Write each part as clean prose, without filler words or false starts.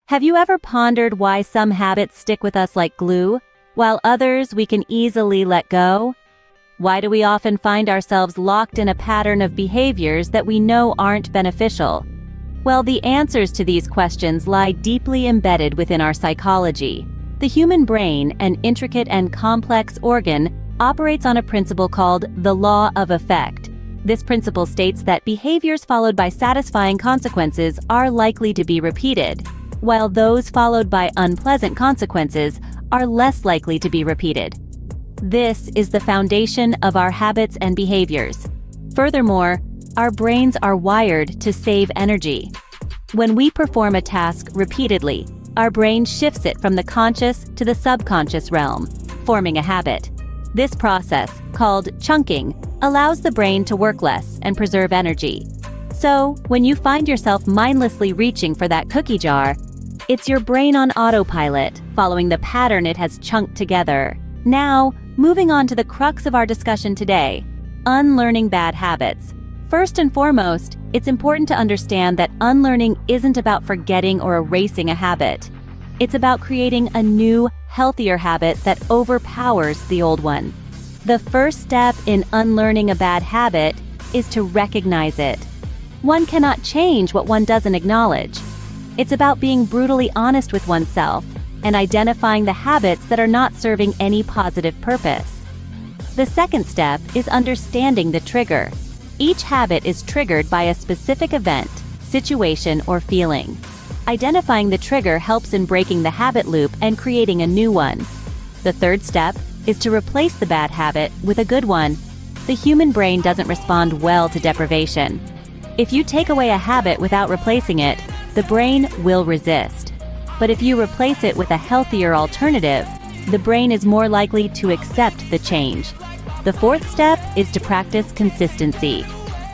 Have you ever pondered why some habits stick with us like glue, while others we can easily let go? Why do we often find ourselves locked in a pattern of behaviors that we know aren't beneficial? Well, the answers to these questions lie deeply embedded within our psychology. The human brain, an intricate and complex organ, operates on a principle called the law of effect. This principle states that behaviors followed by satisfying consequences are likely to be repeated, while those followed by unpleasant consequences are less likely to be repeated. This is the foundation of our habits and behaviors. Furthermore, our brains are wired to save energy. When we perform a task repeatedly, our brain shifts it from the conscious to the subconscious realm, forming a habit. This process, called chunking, allows the brain to work less and preserve energy. So, when you find yourself mindlessly reaching for that cookie jar, it's your brain on autopilot, following the pattern it has chunked together. Now, moving on to the crux of our discussion today, unlearning bad habits. First and foremost, it's important to understand that unlearning isn't about forgetting or erasing a habit. It's about creating a new, healthier habit that overpowers the old one. The first step in unlearning a bad habit is to recognize it. One cannot change what one doesn't acknowledge. It's about being brutally honest with oneself and identifying the habits that are not serving any positive purpose. The second step is understanding the trigger. Each habit is triggered by a specific event, situation, or feeling. Identifying the trigger helps in breaking the habit loop and creating a new one. The third step is to replace the bad habit with a good one. The human brain doesn't respond well to deprivation. If you take away a habit without replacing it, the brain will resist. But if you replace it with a healthier alternative, the brain is more likely to accept the change. The fourth step is to practice consistency.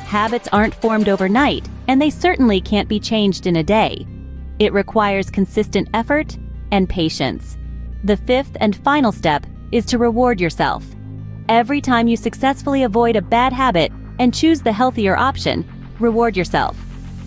Habits aren't formed overnight, and they certainly can't be changed in a day. It requires consistent effort and patience. The fifth and final step is to reward yourself. Every time you successfully avoid a bad habit and choose the healthier option, reward yourself.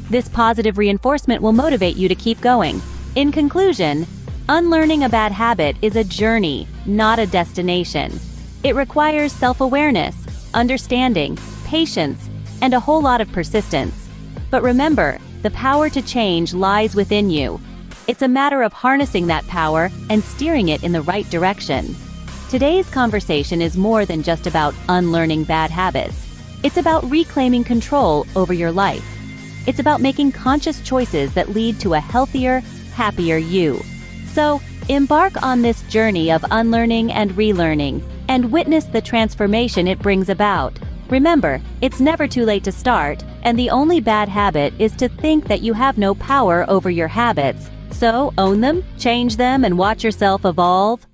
This positive reinforcement will motivate you to keep going. In conclusion, unlearning a bad habit is a journey, not a destination. It requires self-awareness, understanding, patience, and a whole lot of persistence. But remember, the power to change lies within you. It's a matter of harnessing that power and steering it in the right direction. Today's conversation is more than just about unlearning bad habits. It's about reclaiming control over your life. It's about making conscious choices that lead to a healthier, happier you. So, embark on this journey of unlearning and relearning, and witness the transformation it brings about. Remember, it's never too late to start, and the only bad habit is to think that you have no power over your habits. So, own them, change them, and watch yourself evolve.